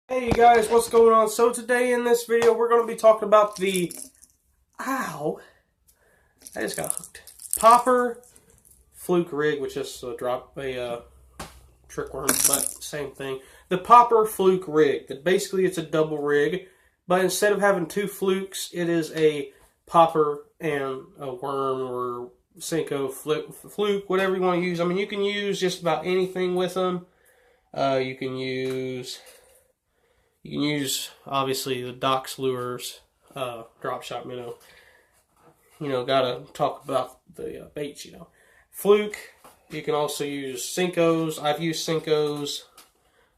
Hey you guys, what's going on? So today in this video we're going to be talking about the ow, I just got hooked. Popper fluke rig, which is a trick worm, but same thing. The popper fluke rig. That basically it's a double rig, but instead of having two flukes, it is a popper and a worm or Cinco fluke, whatever you want to use. I mean, you can use just about anything with them. You can use obviously the docks lures, drop shot minnow. Gotta talk about the baits. Fluke. You can also use Cincos. I've used Cincos.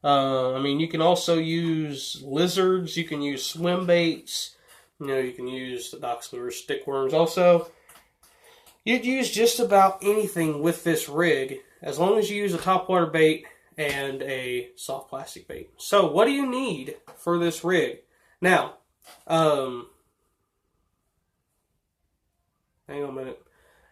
You can also use lizards. You can use swim baits. You can use the docks lures, stick worms. Also, you'd use just about anything with this rig as long as you use a topwater bait and a soft plastic bait. So what do you need for this rig? Now, hang on a minute.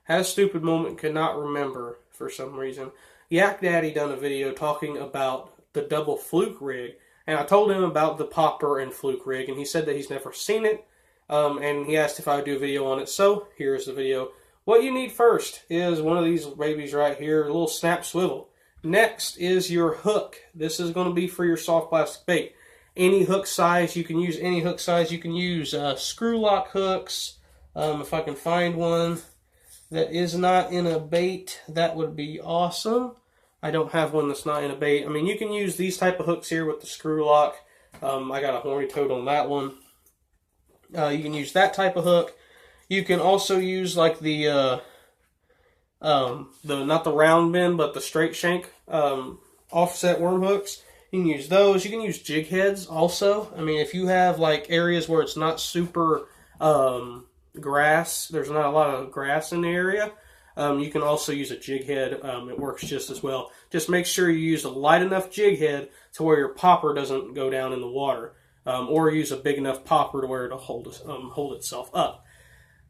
Had a stupid moment, could not remember for some reason. Yak Daddy done a video talking about the double fluke rig, and I told him about the popper and fluke rig, and he said that he's never seen it, and he asked if I would do a video on it, so here's the video. What you need first is one of these babies right here, a little snap swivel. Next is your hook. This is going to be for your soft plastic bait. Any hook size, you can use any hook size. You can use screw lock hooks. If I can find one that is not in a bait, that would be awesome. I don't have one that's not in a bait. I mean, you can use these type of hooks here with the screw lock. I got a horny toad on that one. You can use that type of hook. You can also use like the not the round bend, but the straight shank offset worm hooks. You can use those. You can use jig heads also. I mean, if you have like areas where it's not super grass, there's not a lot of grass in the area, you can also use a jig head. It works just as well. Just make sure you use a light enough jig head to where your popper doesn't go down in the water, or use a big enough popper to where it'll hold itself up.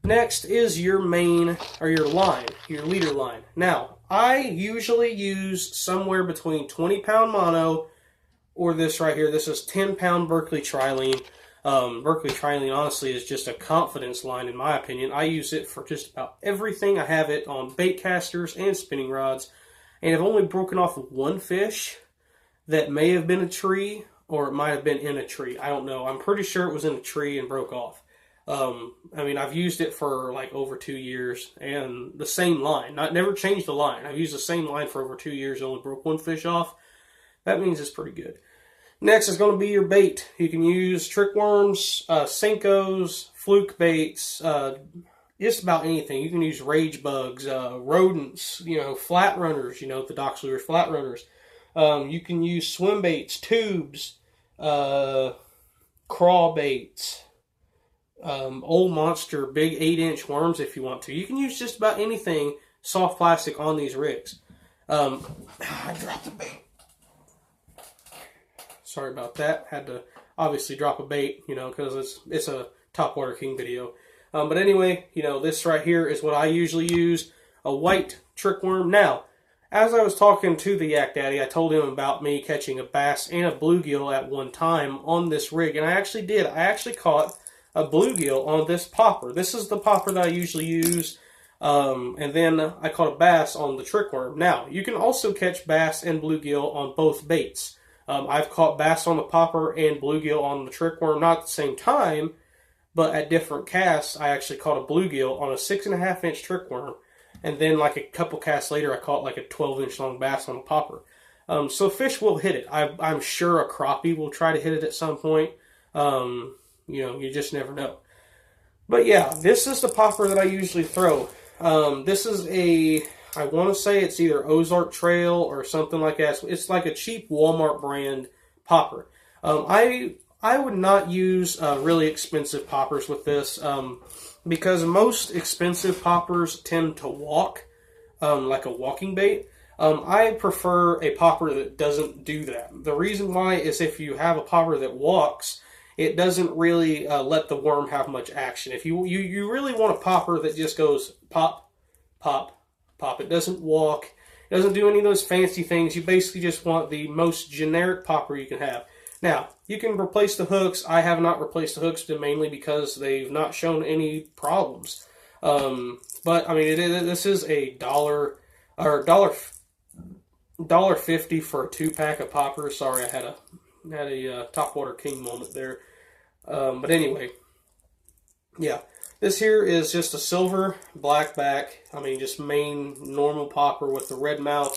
Next is your main, or your line, your leader line. Now, I usually use somewhere between 20-pound mono, or this right here. This is 10-pound Berkeley trilene. Berkeley trilene, honestly, is just a confidence line, in my opinion. I use it for just about everything. I have it on bait casters and spinning rods, and I've only broken off one fish that may have been a tree, or it might have been in a tree. I don't know. I'm pretty sure it was in a tree and broke off. I've used it for like over 2 years, and the same line. Never changed the line. I've used the same line for over 2 years. Only broke one fish off. That means it's pretty good. Next is going to be your bait. You can use trick worms, Cincos, fluke baits, just about anything. You can use rage bugs, rodents, flat runners, the docks lures, flat runners. You can use swim baits, tubes, crawl baits. Old monster big 8-inch worms if you want to. You can use just about anything soft plastic on these rigs. I dropped the bait. Sorry about that. Had to obviously drop a bait, because it's a Topwater King video. But anyway, this right here is what I usually use, a white trick worm. Now, as I was talking to the Yak Daddy, I told him about me catching a bass and a bluegill at one time on this rig, and I actually did. I actually caught a bluegill on this popper. This is the popper that I usually use, and then I caught a bass on the trick worm. Now, you can also catch bass and bluegill on both baits. I've caught bass on the popper and bluegill on the trick worm, not at the same time, but at different casts. I actually caught a bluegill on a 6.5-inch trick worm, and then like a couple casts later, I caught like a 12-inch long bass on a popper. So fish will hit it. I'm sure a crappie will try to hit it at some point. You just never know. But yeah, this is the popper that I usually throw. This is I want to say it's either Ozark Trail or something like that. It's like a cheap Walmart brand popper. I would not use really expensive poppers with this, because most expensive poppers tend to walk, like a walking bait. I prefer a popper that doesn't do that. The reason why is if you have a popper that walks, it doesn't really let the worm have much action. If you really want a popper that just goes pop, pop, pop. It doesn't walk. It doesn't do any of those fancy things. You basically just want the most generic popper you can have. Now, you can replace the hooks. I have not replaced the hooks mainly because they've not shown any problems. But I mean, this is a dollar or $1.50 for a 2-pack of poppers. Sorry, I had a Topwater King moment there. But anyway, yeah, this here is just a silver black back. I mean, just main normal popper with the red mouth.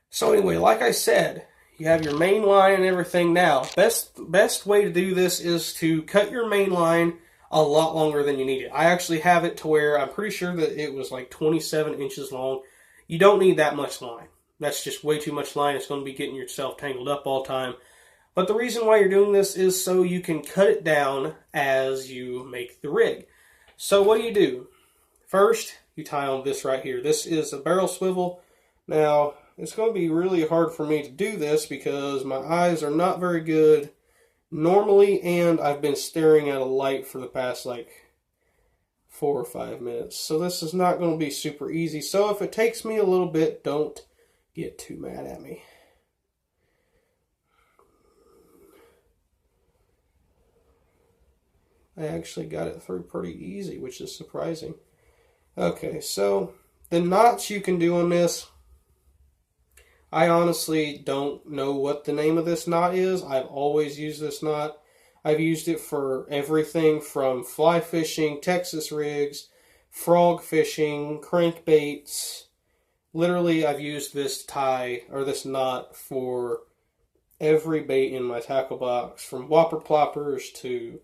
So anyway, like I said, you have your main line and everything now. Best way to do this is to cut your main line a lot longer than you need it. I actually have it to where I'm pretty sure that it was like 27 inches long. You don't need that much line. That's just way too much line. It's going to be getting yourself tangled up all the time. But the reason why you're doing this is so you can cut it down as you make the rig. So what do? First, you tie on this right here. This is a barrel swivel. Now, it's going to be really hard for me to do this because my eyes are not very good normally, and I've been staring at a light for the past like 4 or 5 minutes. So this is not going to be super easy. So if it takes me a little bit, don't get too mad at me. I actually got it through pretty easy, which is surprising. Okay, so the knots you can do on this, I honestly don't know what the name of this knot is. I've always used this knot. I've used it for everything from fly fishing, Texas rigs, frog fishing, crankbaits. Literally, I've used this tie, or this knot, for every bait in my tackle box, from whopper ploppers to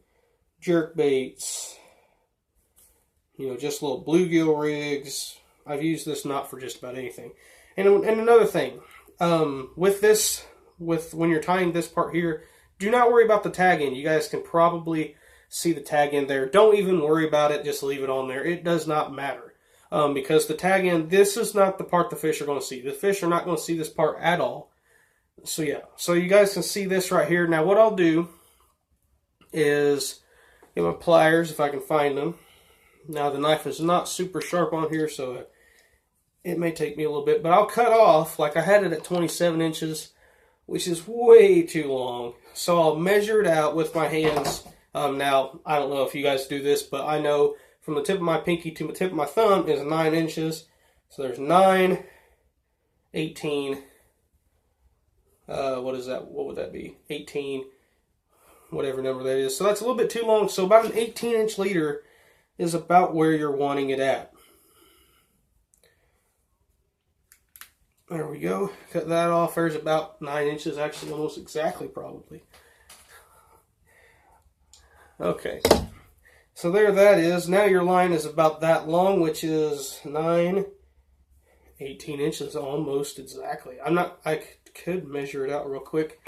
jerk baits, you know, just little bluegill rigs. I've used this knot for just about anything. And another thing, when you're tying this part here, do not worry about the tag end. You guys can probably see the tag end there. Don't even worry about it. Just leave it on there. It does not matter. Because the tag end, this is not the part the fish are going to see. The fish are not going to see this part at all. So yeah, so you guys can see this right here. Now what I'll do is get my pliers, if I can find them. Now the knife is not super sharp on here, so it may take me a little bit, but I'll cut off, like I had it at 27 inches, which is way too long. So I'll measure it out with my hands. Now, I don't know if you guys do this, but I know from the tip of my pinky to the tip of my thumb is 9 inches. So there's 9, 18, what is that? What would that be? 18, whatever number that is. So that's a little bit too long. So about an 18-inch leader is about where you're wanting it at. There we go. Cut that off. There's about 9 inches, actually almost exactly probably. Okay. So there that is. Now your line is about that long, which is 18 inches almost exactly. I could measure it out real quick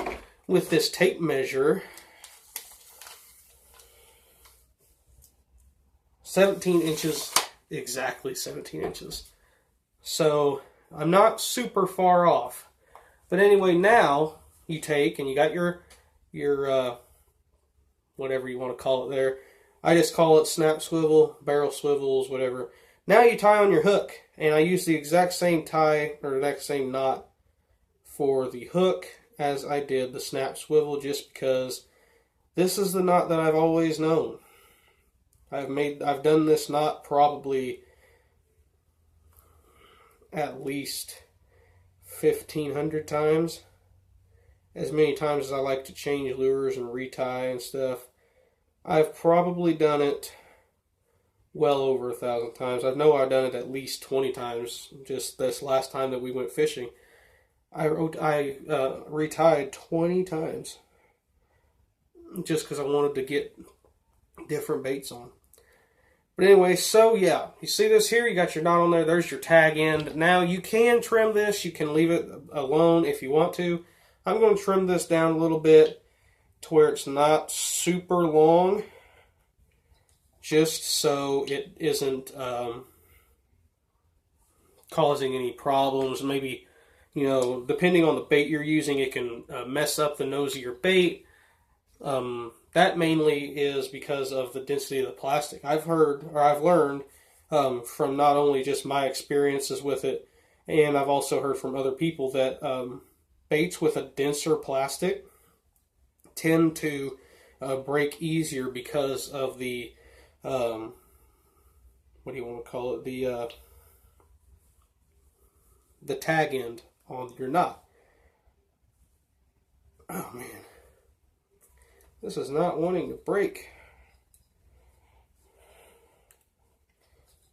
with this tape measure. 17 inches, exactly 17 inches. So I'm not super far off. But anyway, now you take and you got your whatever you want to call it there. I just call it snap swivel, barrel swivels, whatever. Now you tie on your hook, and I use the exact same tie or the exact same knot for the hook as I did the snap swivel, just because this is the knot that I've always known. I've done this knot probably at least 1,500 times. As many times as I like to change lures and retie and stuff, I've probably done it well over 1,000 times. I know I've done it at least 20 times. Just this last time that we went fishing, I retied 20 times just because I wanted to get different baits on. But anyway, so yeah, you see this here, you got your knot on there, there's your tag end. Now you can trim this, you can leave it alone if you want to. I'm going to trim this down a little bit to where it's not super long, just so it isn't causing any problems. Maybe, you know, depending on the bait you're using, it can mess up the nose of your bait. That mainly is because of the density of the plastic. I've learned from not only just my experiences with it, and I've also heard from other people that baits with a denser plastic tend to break easier because of the, what do you want to call it, the tag end on your knot. Oh man, this is not wanting to break.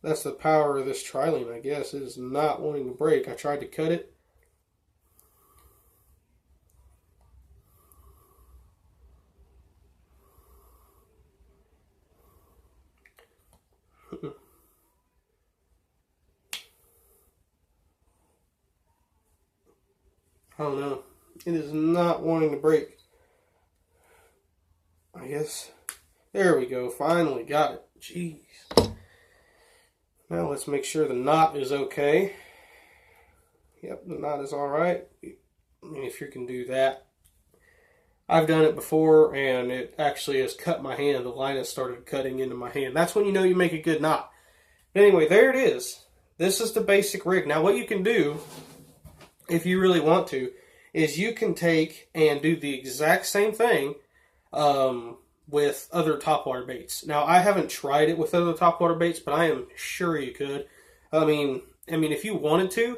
That's the power of this trilene, I guess. It is not wanting to break. I tried to cut it. I don't know. It is not wanting to break. I guess. There we go. Finally got it. Jeez. Now let's make sure the knot is okay. Yep, the knot is alright. I mean, if you can do that. I've done it before and it actually has cut my hand. The line has started cutting into my hand. That's when you know you make a good knot. But anyway, there it is. This is the basic rig. Now what you can do, if you really want to, is you can take and do the exact same thing with other topwater baits. Now, I haven't tried it with other topwater baits, but I am sure you could. I mean, if you wanted to,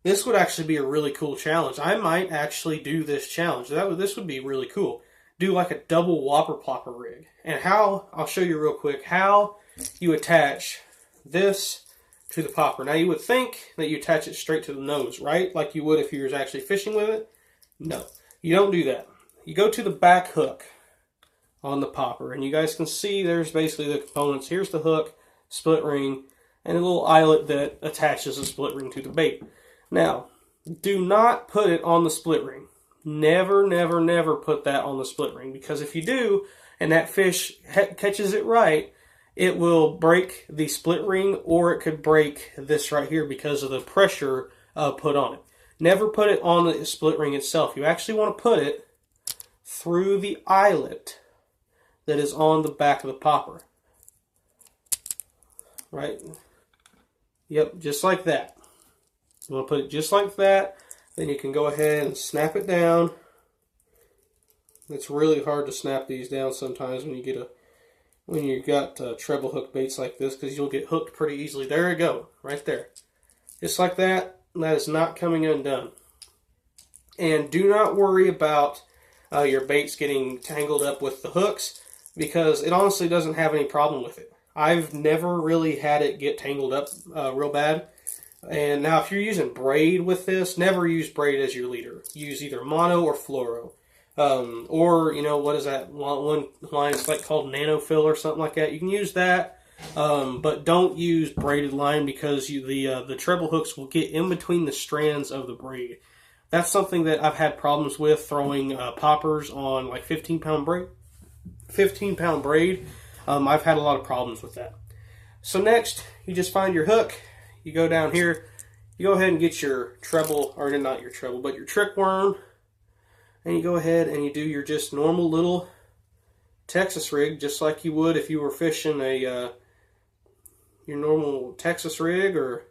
this would actually be a really cool challenge. I might actually do this challenge. This would be really cool. Do like a double whopper plopper rig. And how, I'll show you real quick, how you attach this to the popper. Now, you would think that you attach it straight to the nose, right? Like you would if you were actually fishing with it. No, you don't do that. You go to the back hook on the popper, and you guys can see there's basically the components. Here's the hook, split ring, and a little eyelet that attaches the split ring to the bait. Now, do not put it on the split ring. Never, never, never put that on the split ring, because if you do, and that fish catches it right, it will break the split ring, or it could break this right here because of the pressure put on it. Never put it on the split ring itself. You actually want to put it through the eyelet that is on the back of the popper. Right? Yep, just like that. You want to put it just like that. Then you can go ahead and snap it down. It's really hard to snap these down sometimes when you've got treble hook baits like this, because you'll get hooked pretty easily. There you go, right there. Just like that. That is not coming undone. And do not worry about your baits getting tangled up with the hooks, because it honestly doesn't have any problem with it. I've never really had it get tangled up real bad. And now if you're using braid with this, never use braid as your leader. Use either mono or fluoro. Or, you know, what is that one line? It's like called nanofill or something like that. You can use that. But don't use braided line, because the treble hooks will get in between the strands of the braid. That's something that I've had problems with throwing poppers on like 15-pound braid. 15-pound braid. I've had a lot of problems with that. So next, you just find your hook. You go down here. You go ahead and get your treble, or not your treble, but your trick worm. And you go ahead and you do your just normal little Texas rig, just like you would if you were fishing your normal Texas rig or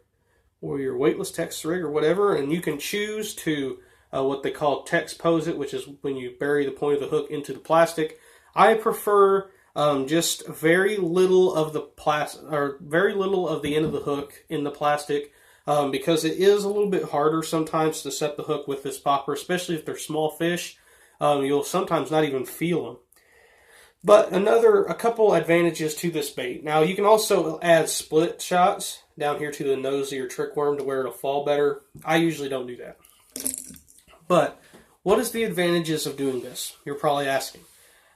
your weightless Texas rig or whatever. And you can choose to what they call Tex pose it, which is when you bury the point of the hook into the plastic. I prefer just very little of the very little of the end of the hook in the plastic, because it is a little bit harder sometimes to set the hook with this popper, especially if they're small fish. You'll sometimes not even feel them. But a couple advantages to this bait. Now, you can also add split shots down here to the nose of your trick worm to where it'll fall better. I usually don't do that. But what is the advantages of doing this? You're probably asking.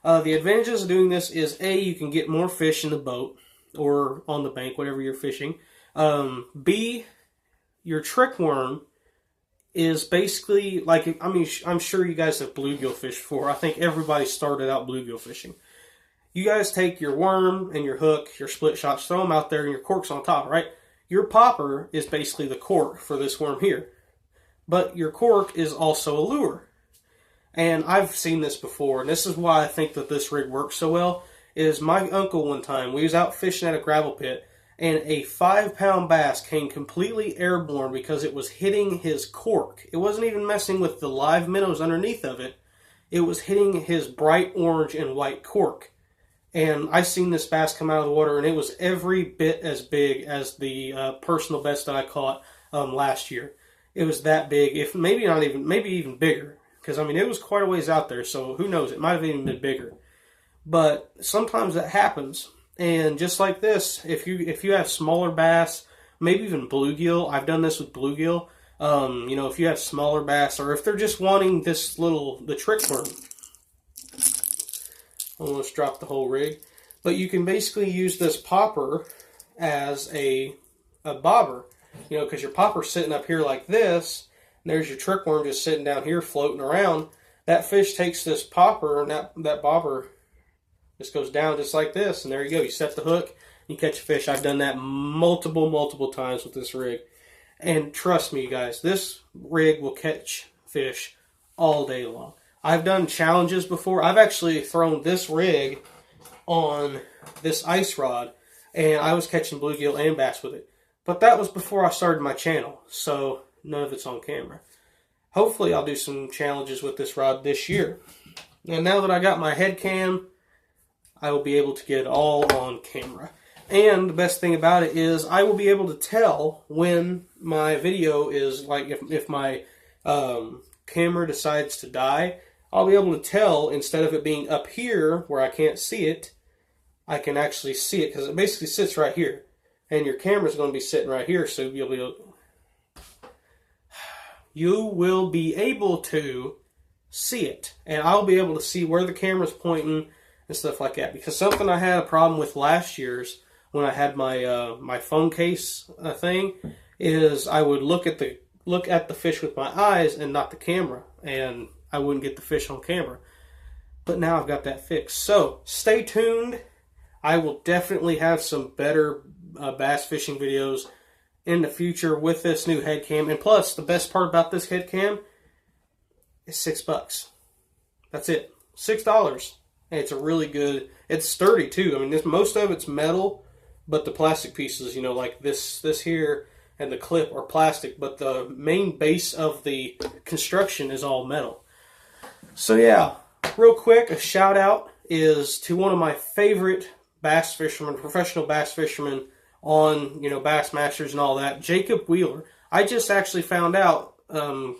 The advantages of doing this is, A, you can get more fish in the boat or on the bank, whatever you're fishing. B, your trick worm is basically like, I'm sure you guys have bluegill fished before. I think everybody started out bluegill fishing. You guys take your worm and your hook, your split shots, throw them out there, and your cork's on top, right? Your popper is basically the cork for this worm here. But your cork is also a lure. And I've seen this before, and this is why I think that this rig works so well, is my uncle one time, we was out fishing at a gravel pit, and a 5-pound bass came completely airborne because it was hitting his cork. It wasn't even messing with the live minnows underneath of it. it was hitting his bright orange and white cork. And I seen this bass come out of the water, and it was every bit as big as the personal best that I caught last year. It was that big, if maybe not even, maybe even bigger. Because, I mean, it was quite a ways out there, so who knows? It might have even been bigger. But sometimes that happens. And just like this, if you have smaller bass, maybe even bluegill, I've done this with bluegill. You know, if you have smaller bass, or if they're just wanting this the trick worm. Almost dropped the whole rig. But you can basically use this popper as a bobber. You know, because your popper's sitting up here like this, and there's your trick worm just sitting down here floating around. That fish takes this popper, and that bobber just goes down just like this, and there you go. You set the hook, you catch a fish. I've done that multiple times with this rig. And trust me, guys, this rig will catch fish all day long. I've done challenges before. I've actually thrown this rig on this ice rod, and I was catching bluegill and bass with it. But that was before I started my channel, so none of it's on camera. Hopefully I'll do some challenges with this rod this year. And now that I got my head cam, I will be able to get it all on camera. And the best thing about it is I will be able to tell when my video is, like, if my camera decides to die, I'll be able to tell, instead of it being up here where I can't see it, I can actually see it, because it basically sits right here. And your camera's going to be sitting right here, so you will be able to see it. And I'll be able to see where the camera's pointing and stuff like that. Because something I had a problem with last year's, when I had my my phone case thing, is I would look at the fish with my eyes and not the camera, and I wouldn't get the fish on camera. But now I've got that fixed. So stay tuned. I will definitely have some better bass fishing videos in the future with this new head cam. And plus, the best part about this head cam is $6. That's it. $6. And it's a really good, it's sturdy too. I mean, most of it's metal, but the plastic pieces, you know, like this here and the clip are plastic, but the main base of the construction is all metal. So yeah, real quick, a shout out is to one of my favorite bass fishermen, professional bass fishermen on, you know, Bassmasters and all that, Jacob Wheeler. I just actually found out,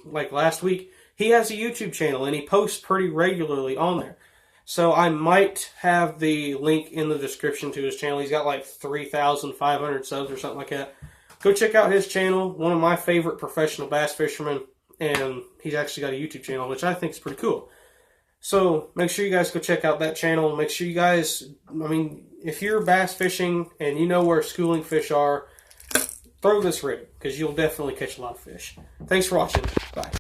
like last week, he has a YouTube channel and he posts pretty regularly on there. So I might have the link in the description to his channel. He's got like 3,500 subs or something like that. Go check out his channel. One of my favorite professional bass fishermen, and he's actually got a YouTube channel, which I think is pretty cool. So make sure you guys go check out that channel. Make sure you guys, I mean, if you're bass fishing and you know where schooling fish are, throw this rig, because you'll definitely catch a lot of fish. Thanks for watching. Bye.